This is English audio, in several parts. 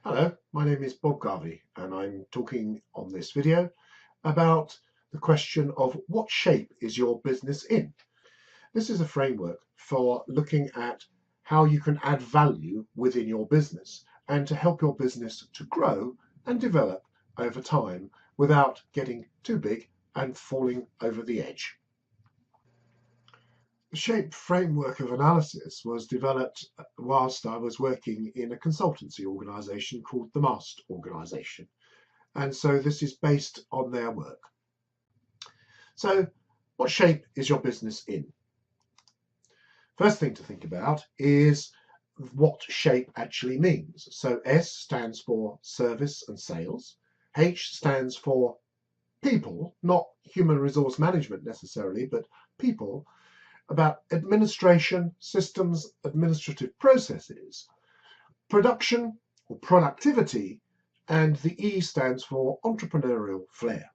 Hello, my name is Bob Garvey and I'm talking on this video about the question of what shape is your business in? This is a framework for looking at how you can add value within your business and to help your business to grow and develop over time without getting too big and falling over the edge. The SHAPE framework of analysis was developed whilst I was working in a consultancy organisation called the MAST organisation. And so this is based on their work. So what shape is your business in? First thing to think about is what shape actually means. So S stands for service and sales. H stands for people, not human resource management necessarily, but people, about administration, systems, administrative processes, production or productivity, and the E stands for entrepreneurial flair.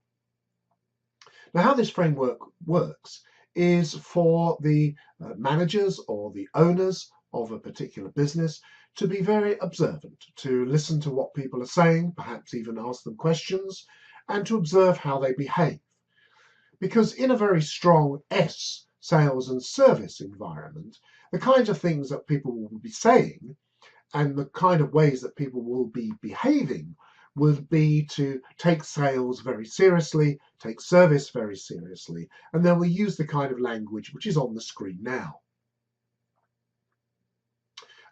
Now, how this framework works is for the managers or the owners of a particular business to be very observant, to listen to what people are saying, perhaps even ask them questions, and to observe how they behave. Because in a very strong S, sales and service environment, the kinds of things that people will be saying and the kind of ways that people will be behaving will be to take sales very seriously, take service very seriously, and then we use the kind of language which is on the screen now.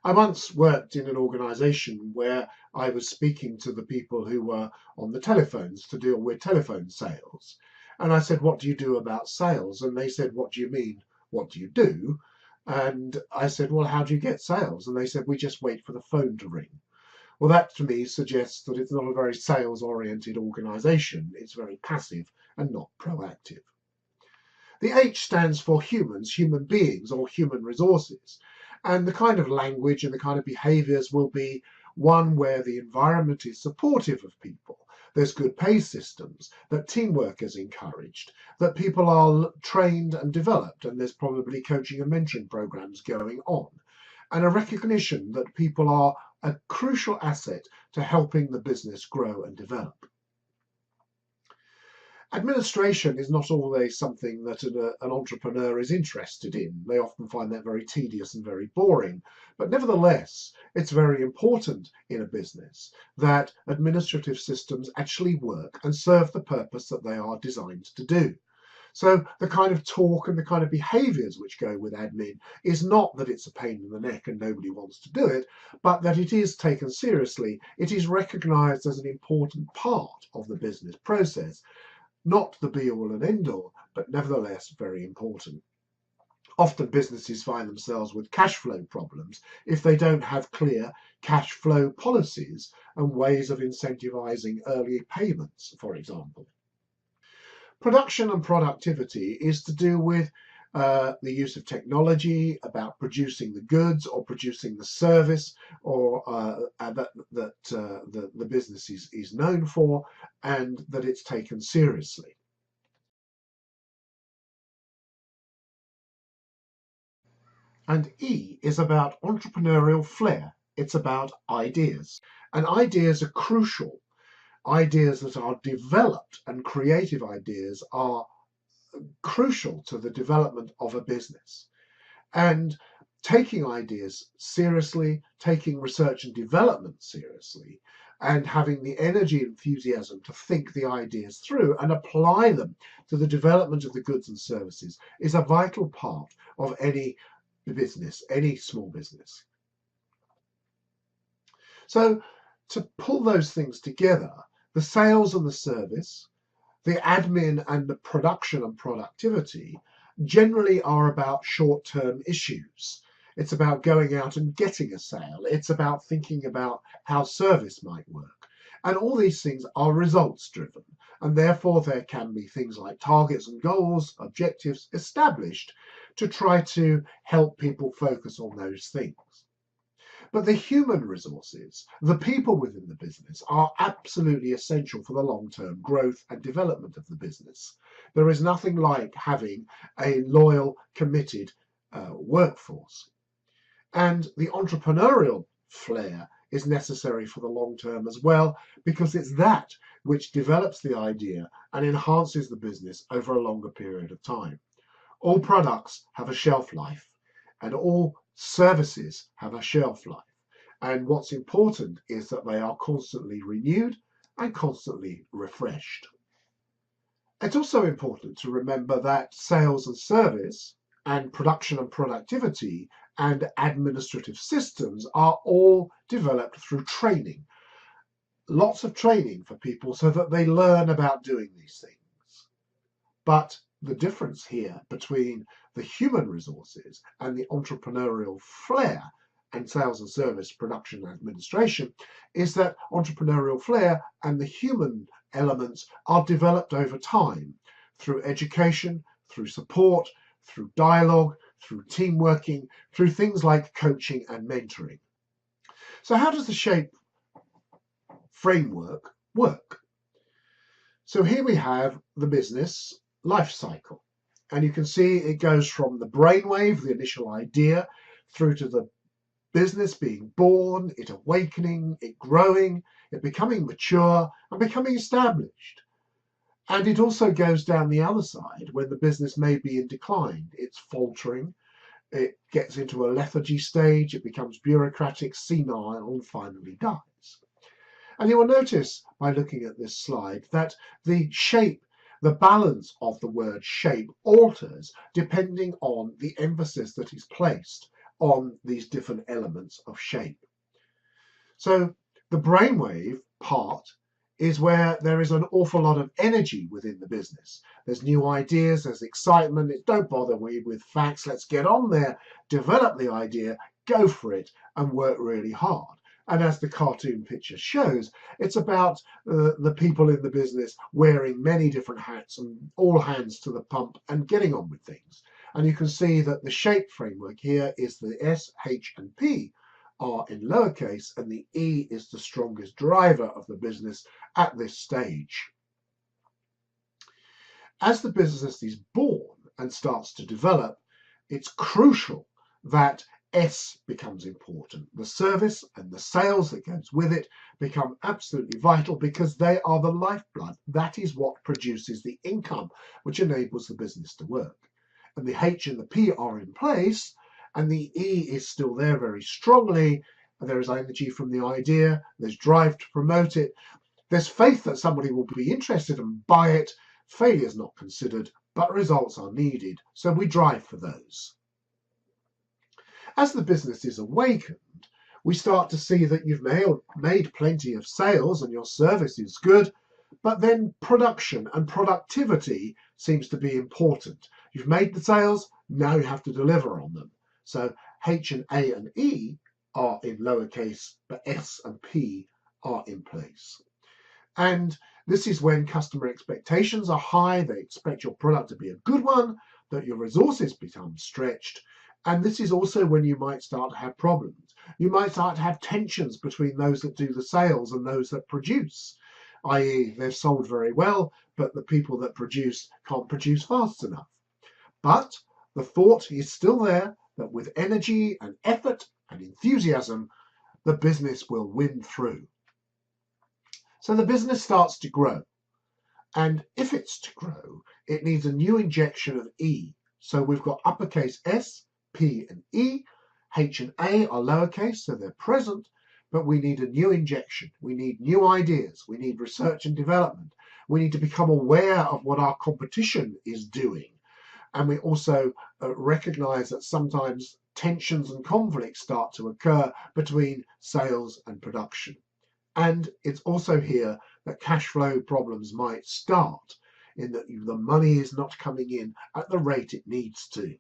I once worked in an organisation where I was speaking to the people who were on the telephones to deal with telephone sales. And I said, what do you do about sales? And they said, what do you mean? What do you do? And I said, well, how do you get sales? And they said, we just wait for the phone to ring. Well, that to me suggests that it's not a very sales-oriented organisation. It's very passive and not proactive. The H stands for humans, human beings, or human resources. And the kind of language and the kind of behaviours will be one where the environment is supportive of people. There's good pay systems, that teamwork is encouraged, that people are trained and developed, and there's probably coaching and mentoring programs going on, and a recognition that people are a crucial asset to helping the business grow and develop. Administration is not always something that an entrepreneur is interested in. They often find that very tedious and very boring. But nevertheless, it's very important in a business that administrative systems actually work and serve the purpose that they are designed to do. So the kind of talk and the kind of behaviours which go with admin is not that it's a pain in the neck and nobody wants to do it, but that it is taken seriously. It is recognised as an important part of the business process. Not the be-all and end-all, but nevertheless very important. Often businesses find themselves with cash flow problems if they don't have clear cash flow policies and ways of incentivizing early payments, for example. Production and productivity is to do with the use of technology, about producing the goods or producing the service or that the business is known for, and that it's taken seriously. And E is about entrepreneurial flair. It's about ideas. And ideas are crucial. Ideas that are developed and creative ideas are crucial to the development of a business. And taking ideas seriously, taking research and development seriously, and having the energy and enthusiasm to think the ideas through and apply them to the development of the goods and services is a vital part of any business, any small business. So to pull those things together, the sales and the service, the admin and the production and productivity generally are about short-term issues. It's about going out and getting a sale. It's about thinking about how service might work. And all these things are results driven. And therefore there can be things like targets and goals, objectives established to try to help people focus on those things. But the human resources, the people within the business, are absolutely essential for the long-term growth and development of the business. There is nothing like having a loyal, committed workforce. And the entrepreneurial flair is necessary for the long term as well, because it's that which develops the idea and enhances the business over a longer period of time. All products have a shelf life, and all services have a shelf life. And what's important is that they are constantly renewed and constantly refreshed. It's also important to remember that sales and service and production and productivity and administrative systems are all developed through training. Lots of training for people so that they learn about doing these things. But the difference here between the human resources and the entrepreneurial flair and sales and service production and administration is that entrepreneurial flair and the human elements are developed over time through education, through support, through dialogue, through team working, through things like coaching and mentoring. So how does the SHAPE framework work? So here we have the business life cycle, and you can see it goes from the brainwave, the initial idea, through to the business being born, it awakening, it growing, it becoming mature and becoming established. And it also goes down the other side when the business may be in decline. It's faltering, it gets into a lethargy stage, it becomes bureaucratic, senile, and finally dies. And you will notice by looking at this slide that the shape, the balance of the word shape alters depending on the emphasis that is placed on these different elements of shape. So the brainwave part is where there is an awful lot of energy within the business. There's new ideas, there's excitement. Don't bother me with facts, let's get on there, develop the idea, go for it, and work really hard. And as the cartoon picture shows, it's about the people in the business wearing many different hats and all hands to the pump and getting on with things. And you can see that the SHAPE framework here is the S, H, and P are in lowercase, and the E is the strongest driver of the business at this stage. As the business is born and starts to develop, it's crucial that S becomes important. The service and the sales that goes with it become absolutely vital because they are the lifeblood. That is what produces the income which enables the business to work. And the H and the P are in place, and the E is still there very strongly. There is energy from the idea, there's drive to promote it, there's faith that somebody will be interested and buy it. Failure is not considered, but results are needed, so we drive for those. As the business is awakened, we start to see that you've made plenty of sales and your service is good, but then production and productivity seems to be important. You've made the sales, now you have to deliver on them. So H and A and E are in lowercase, but S and P are in place. And this is when customer expectations are high. They expect your product to be a good one, that your resources become stretched. And this is also when you might start to have problems. You might start to have tensions between those that do the sales and those that produce, i.e. they've sold very well, but the people that produce can't produce fast enough. But the thought is still there that with energy and effort and enthusiasm, the business will win through. So the business starts to grow. And if it's to grow, it needs a new injection of E. So we've got uppercase S, P and E. H and A are lowercase, so they're present, but we need a new injection. We need new ideas. We need research and development. We need to become aware of what our competition is doing. And we also recognize that sometimes tensions and conflicts start to occur between sales and production. And it's also here that cash flow problems might start, in that the money is not coming in at the rate it needs to.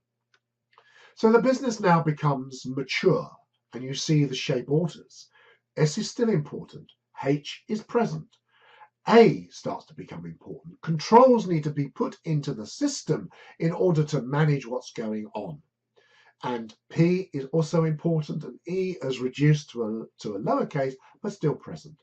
So the business now becomes mature, and you see the shape alters. S is still important. H is present. A starts to become important. Controls need to be put into the system in order to manage what's going on. And P is also important, and E is reduced to a lowercase, but still present.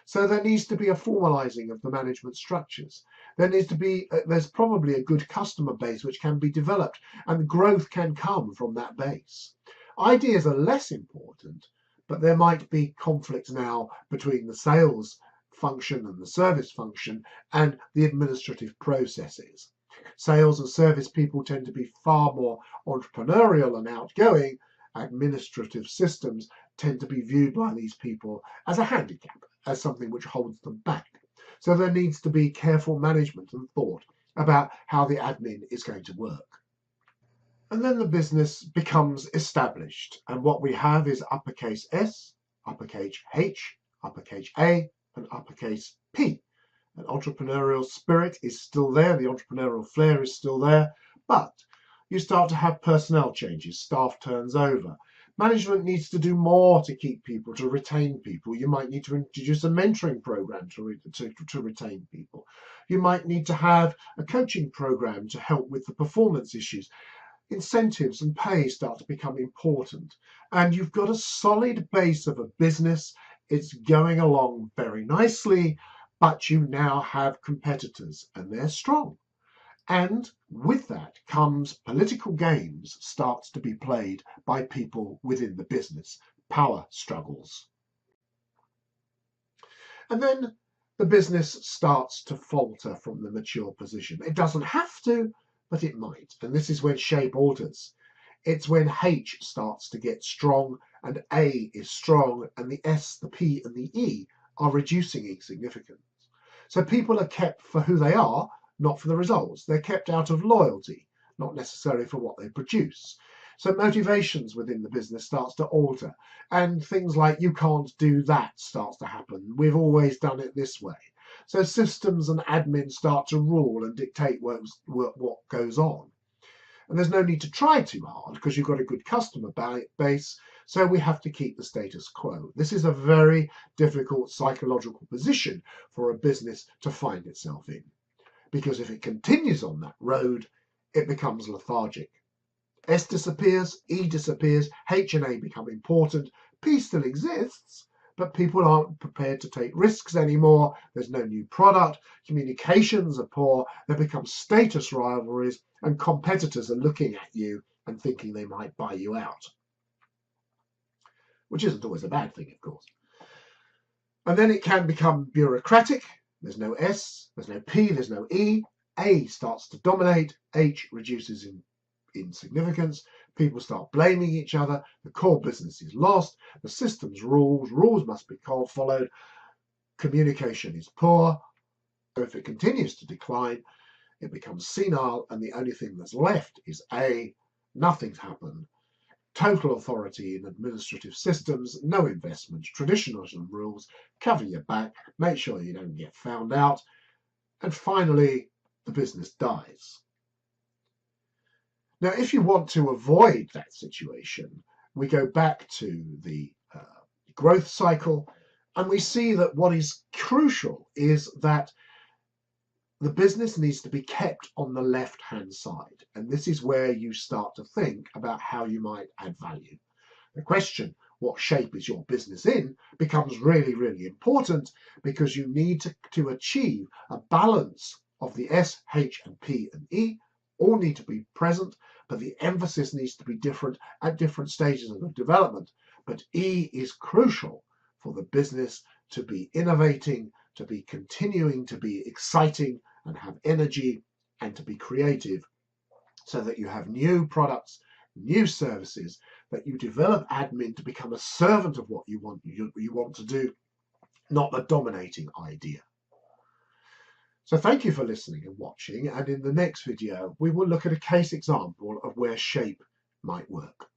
So there needs to be a formalizing of the management structures. There needs to be, there's probably a good customer base which can be developed, and growth can come from that base. Ideas are less important, but there might be conflict now between the sales function and the service function and the administrative processes. Sales and service people tend to be far more entrepreneurial and outgoing. Administrative systems tend to be viewed by these people as a handicap, as something which holds them back. So there needs to be careful management and thought about how the admin is going to work. And then the business becomes established, and what we have is uppercase S, uppercase H, uppercase A, and uppercase P. An entrepreneurial spirit is still there, the entrepreneurial flair is still there, but you start to have personnel changes, staff turns over. Management needs to do more to keep people, to retain people. You might need to introduce a mentoring program to retain people. You might need to have a coaching program to help with the performance issues. Incentives and pay start to become important. And you've got a solid base of a business. It's going along very nicely, but you now have competitors and they're strong. And with that comes political games starts to be played by people within the business, power struggles. And then the business starts to falter from the mature position. It doesn't have to, but it might. And this is when shape alters. It's when H starts to get strong and A is strong and the S, the P and the E are reducing in significance. So people are kept for who they are, not for the results. They're kept out of loyalty, not necessarily for what they produce. So motivations within the business starts to alter, and things like you can't do that starts to happen. We've always done it this way. So systems and admin start to rule and dictate what goes on. And there's no need to try too hard because you've got a good customer base, so we have to keep the status quo. This is a very difficult psychological position for a business to find itself in, because if it continues on that road, it becomes lethargic. S disappears, E disappears, H and A become important, P still exists, but people aren't prepared to take risks anymore. There's no new product, communications are poor, there become status rivalries, and competitors are looking at you and thinking they might buy you out. Which isn't always a bad thing, of course. And then it can become bureaucratic. There's no S, there's no P, there's no E. A starts to dominate, H reduces in significance, people start blaming each other, the core business is lost, the system's rules must be followed, communication is poor. So if it continues to decline, it becomes senile, and the only thing that's left is A, nothing's happened. Total authority in administrative systems, no investment, traditionalism rules, cover your back, make sure you don't get found out, and finally, the business dies. Now, if you want to avoid that situation, we go back to the growth cycle, and we see that what is crucial is that the business needs to be kept on the left-hand side. And this is where you start to think about how you might add value. The question, what shape is your business in, becomes really, really important, because you need to achieve a balance of the S, H, and P, and E. All need to be present, but the emphasis needs to be different at different stages of the development. But E is crucial for the business to be innovating, to be continuing to be exciting and have energy, and to be creative, so that you have new products, new services, that you develop admin to become a servant of what you want to do, not the dominating idea. So thank you for listening and watching, and in the next video we will look at a case example of where shape might work.